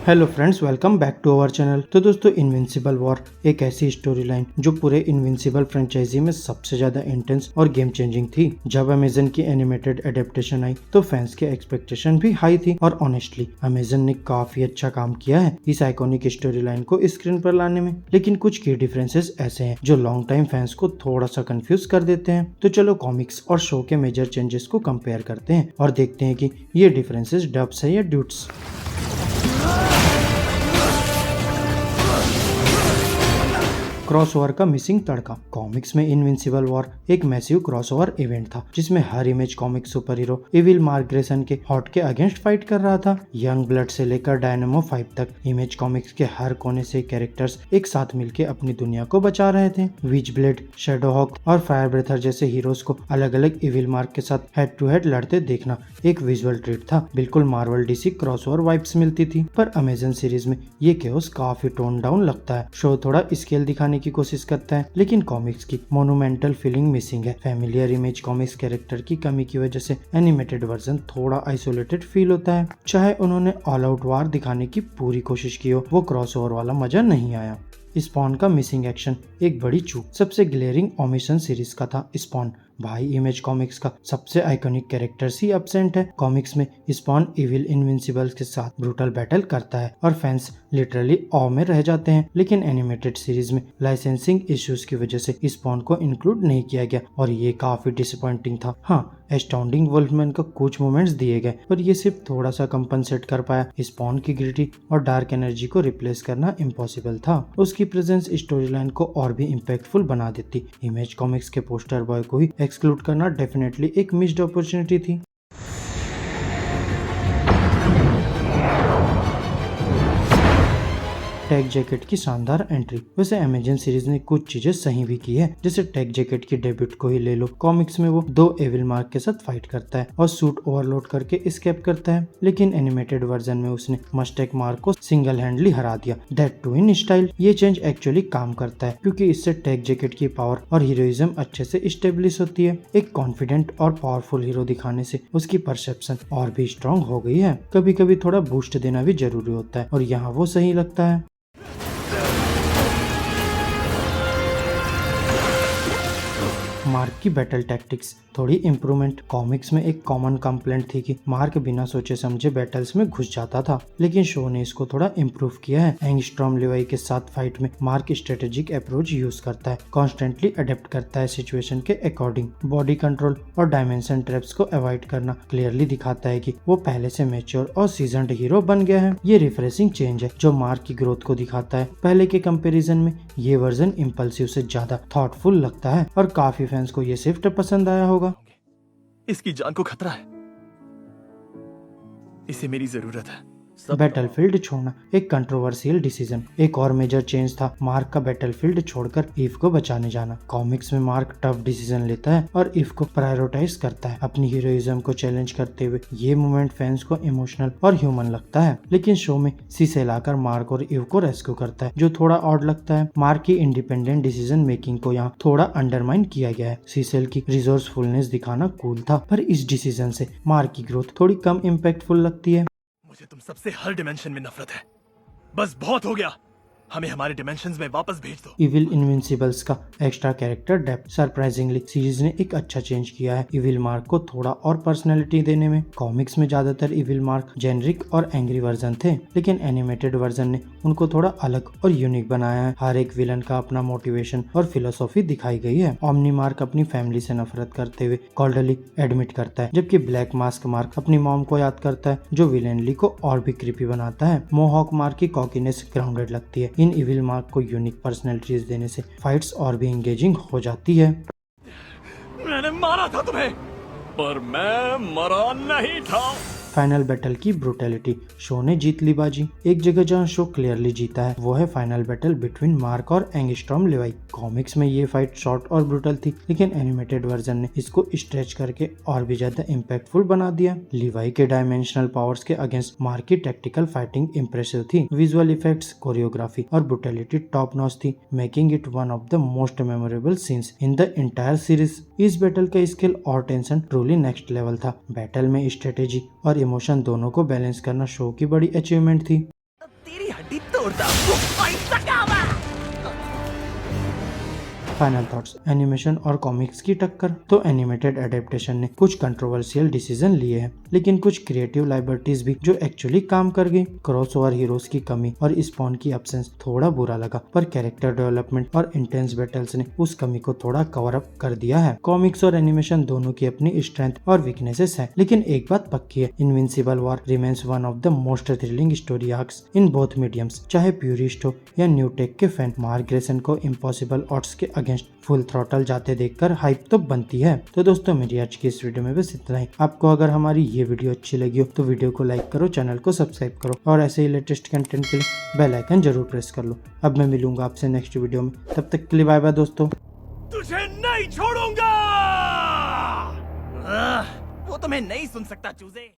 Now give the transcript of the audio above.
Hello friends, welcome back to our channel. तो दोस्तों, invincible war एक ऐसी स्टोरी लाइन जो पूरे इनविंसिबल फ्रेंचाइजी में सबसे ज्यादा इंटेंस और गेम चेंजिंग थी। जब अमेजन की एनिमेटेड एडेप्टेशन आई तो फैंस के एक्सपेक्टेशन भी हाई थी और ऑनेस्टली अमेजन ने काफी अच्छा काम किया है इस आइकॉनिक स्टोरी लाइन को स्क्रीन पर लाने में। लेकिन कुछ की डिफरेंसेस ऐसे हैं जो लॉन्ग टाइम फैंस को थोड़ा सा कंफ्यूज कर देते हैं। तो चलो कॉमिक्स और शो के मेजर चेंजेस को कंपेयर करते हैं और देखते हैं कि ये डिफरेंसेस डब्स है या ड्यूट्स। क्रॉसओवर का मिसिंग तड़का। कॉमिक्स में इनविंसिबल वॉर एक मैसिव क्रॉसओवर इवेंट था जिसमें हर image comic super hero evil mark grayson के हॉट के अगेंस्ट फाइट कर रहा था। यंग ब्लड से लेकर डायनेमो 5 तक इमेज कॉमिक्स के हर कोने से कैरेक्टर्स एक साथ मिलकर अपनी दुनिया को बचा रहे थे। विच ब्लेड, शैडोहॉक और फायर ब्रेथर जैसे हीरोज को अलग अलग इविल मार्क के साथ हेड टू हेड लड़ते देखना एक विजुअल ट्रीट था। बिल्कुल मार्वल डीसी क्रॉसओवर वाइब्स मिलती थी। पर अमेजन सीरीज में ये केओस काफी टोन डाउन लगता है। शो थोड़ा स्केल दिखाने की कोशिश करता है लेकिन कॉमिक्स की मोनूमेंटल फीलिंग मिसिंग है। फैमिलियर इमेज कॉमिक्स कैरेक्टर की कमी की वजह से एनिमेटेड वर्जन थोड़ा आइसोलेटेड फील होता है। चाहे उन्होंने ऑल आउट वार दिखाने की पूरी कोशिश की हो, वो क्रॉसओवर वाला मजा नहीं आया। स्पॉन का मिसिंग एक्शन एक बड़ी चूक। सबसे ग्लेयरिंग ओमिशन सीरीज का था स्पॉन। भाई, इमेज कॉमिक्स का सबसे आइकॉनिक कैरेक्टर्स ही एब्सेंट है। कॉमिक्स में स्पॉन इविल इनविंसिबल्स के साथ ब्रूटल बैटल करता है और फैंस लिटरली ऑ में रह जाते हैं। लेकिन एनिमेटेड सीरीज में लाइसेंसिंग इश्यूज की वजह से स्पॉन को इंक्लूड नहीं किया गया और ये काफी डिसअपॉइंटिंग था। हाँ, एस्टाउंडिंग वुल्फमैन का कुछ मोमेंट्स दिए गए पर ये सिर्फ थोड़ा सा कंपनसेट कर पाया। स्पॉन की ग्रिटी और डार्क एनर्जी को रिप्लेस करना इम्पॉसिबल था। उसकी प्रेजेंस स्टोरी लाइन को और भी इम्पैक्टफुल बना देती। इमेज कॉमिक्स के पोस्टर बॉय को ही एक्सक्लूड करना डेफिनेटली एक मिस्ड अपॉर्चुनिटी थी। टैग जैकेट की शानदार एंट्री। वैसे अमेजन सीरीज ने कुछ चीजें सही भी की है, जैसे टैग जैकेट की डेब्यूट को ही ले लो। कॉमिक्स में वो 2 एविल मार्क के साथ फाइट करता है और सूट ओवरलोड करके एस्केप करता है, लेकिन एनिमेटेड वर्जन में उसने मस्टेक मार्क को सिंगल हैंडली हरा दिया, दैट टू इन स्टाइल। ये चेंज एक्चुअली काम करता है क्योंकि इससे टैग जैकेट की पावर और हीरोइज्म अच्छे से स्टेब्लिश होती है। एक कॉन्फिडेंट और पावरफुल हीरो दिखाने से उसकी परसेप्शन और भी स्ट्रॉन्ग हो गई है। कभी कभी थोड़ा बूस्ट देना भी जरूरी होता है और यहाँ वो सही लगता है। मार्क की बैटल टैक्टिक्स थोड़ी इम्प्रूवमेंट। कॉमिक्स में एक कॉमन कंप्लेंट थी कि मार्क बिना सोचे समझे बैटल्स में घुस जाता था, लेकिन शो ने इसको थोड़ा इम्प्रूव किया है। एंगस्ट्रॉम लेवाई के साथ फाइट में मार्क स्ट्रेटेजिक अप्रोच यूज करता है, कॉन्स्टेंटली अडेप्ट करता है सिचुएशन के अकॉर्डिंग। बॉडी कंट्रोल और डायमेंशन ट्रैप्स को अवॉइड करना क्लियरली दिखाता है कि वो पहले से मैच्योर और सीजन्ड हीरो बन गया है। ये रिफ्रेशिंग चेंज है जो मार्क की ग्रोथ को दिखाता है। पहले के कंपेरिजन में ये वर्जन इम्पल्सिव से ज्यादा थॉटफुल लगता है और काफी फैंस को ये शिफ्ट पसंद आया होगा। इसकी जान को खतरा है, इसे मेरी जरूरत है। बैटलफील्ड छोड़ना एक कंट्रोवर्शियल डिसीजन। एक और मेजर चेंज था मार्क का बैटलफील्ड छोड़कर ईव को बचाने जाना। कॉमिक्स में मार्क टफ डिसीजन लेता है और ईव को प्रायोरिटाइज करता है अपनी हीरोइज्म को चैलेंज करते हुए। ये मोमेंट फैंस को इमोशनल और ह्यूमन लगता है, लेकिन शो में सीसे लाकर मार्क और ईव को रेस्क्यू करता है जो थोड़ा ऑड लगता है। मार्क की इंडिपेंडेंट डिसीजन मेकिंग को यहाँ थोड़ा अंडरमाइन किया गया है। सीसेल की रिसोर्सफुलनेस दिखाना कूल था, पर इस डिसीजन से मार्क की ग्रोथ थोड़ी कम इम्पैक्टफुल लगती है। मुझे तुम सबसे हर डिमेंशन में नफरत है। बस बहुत हो गया, हमें हमारे डिमेंशंस में वापस भेज दो। इविल इनविंसिबल्स का extra character depth. Surprisingly series ने एक अच्छा चेंज किया है इविल मार्क को थोड़ा और पर्सनैलिटी देने में। कॉमिक्स में ज्यादातर इविल मार्क जेनरिक और एंग्री वर्जन थे, लेकिन एनिमेटेड वर्जन ने उनको थोड़ा अलग और यूनिक बनाया है। हर एक विलन का अपना मोटिवेशन और फिलोसॉफी दिखाई गई है। ओमनी मार्क अपनी फैमिली से नफरत करते हुए कॉल्डली एडमिट करता है, जबकि ब्लैक मास्क मार्क अपनी मॉम को याद करता है जो विलेनली को और भी क्रीपी बनाता है। मोहॉक मार्क की कॉकीनेस ग्राउंडेड लगती है। इन इविल मार्क को यूनिक पर्सनैलिटीज देने से फाइट्स और भी एंगेजिंग हो जाती है। मैंने मारा था तुम्हें, पर मैं मरा नहीं था। फाइनल बैटल की ब्रूटैलिटी। शो ने जीत ली बाजी। एक जगह जहां शो क्लियरली जीता है वो है फाइनल बैटल बिटवीन मार्क और एंगस्ट्रॉम लेवाई। कॉमिक्स में ये फाइट शॉर्ट और ब्रूटल थी, लेकिन एनिमेटेड वर्जन ने इसको स्ट्रेच करके और भी ज्यादा इम्पैक्टफुल बना दिया। लेवाई के डायमेंशनल पावर्स के अगेंस्ट मार्क की टैक्टिकल फाइटिंग इंप्रेसिव थी। विजुअल इफेक्ट्स, कोरियोग्राफी और ब्रूटैलिटी टॉप नॉच थी, making it one of the most memorable scenes in the entire series. इस बैटल का स्किल और टेंशन ट्रूली नेक्स्ट लेवल था। Battle में स्ट्रेटेजी और इमोशन दोनों को बैलेंस करना शो की बड़ी अचीवमेंट थी। तेरी हड्डी तोड़ता हूँ। पैसा कहाँ? फाइनल थॉट्स, एनिमेशन और कॉमिक्स की टक्कर। तो एनिमेटेड एडेप्टेशन ने कुछ कंट्रोवर्शियल डिसीजन लिए हैं, लेकिन कुछ क्रिएटिव लाइबर्टीज भी जो एक्चुअली काम कर गई। क्रॉसओवर हीरोज की कमी और स्पॉन की एब्सेंस थोड़ा बुरा लगा, पर कैरेक्टर डेवलपमेंट और इंटेंस बैटल्स ने उस कमी को थोड़ा कवर अप कर दिया है। कॉमिक्स और एनिमेशन दोनों की अपनी स्ट्रेंथ और वीकनेसेस है, लेकिन एक बात पक्की है, invincible war remains one of the most thrilling story arcs in both mediums. चाहे प्यूरिस्ट हो या न्यू टेक के फैन, मार्क ग्रेसन को इम्पॉसिबल ऑड्स के अगेंस्ट फुल थ्रॉटल जाते देखकर हाइप तो बनती है। तो दोस्तों, मेरी आज की इस वीडियो में बस इतना ही। आपको अगर हमारी ये वीडियो अच्छी लगी हो तो वीडियो को लाइक करो, चैनल को सब्सक्राइब करो और ऐसे ही लेटेस्ट कंटेंट के लिए बेल आइकन जरूर प्रेस कर लो। अब मैं मिलूंगा आपसे नेक्स्ट वीडियो में, तब तक के लिए बाय बाय दोस्तों। तुझे नहीं छोड़ूंगा। वो तो मैं नहीं सुन सकता चूजे।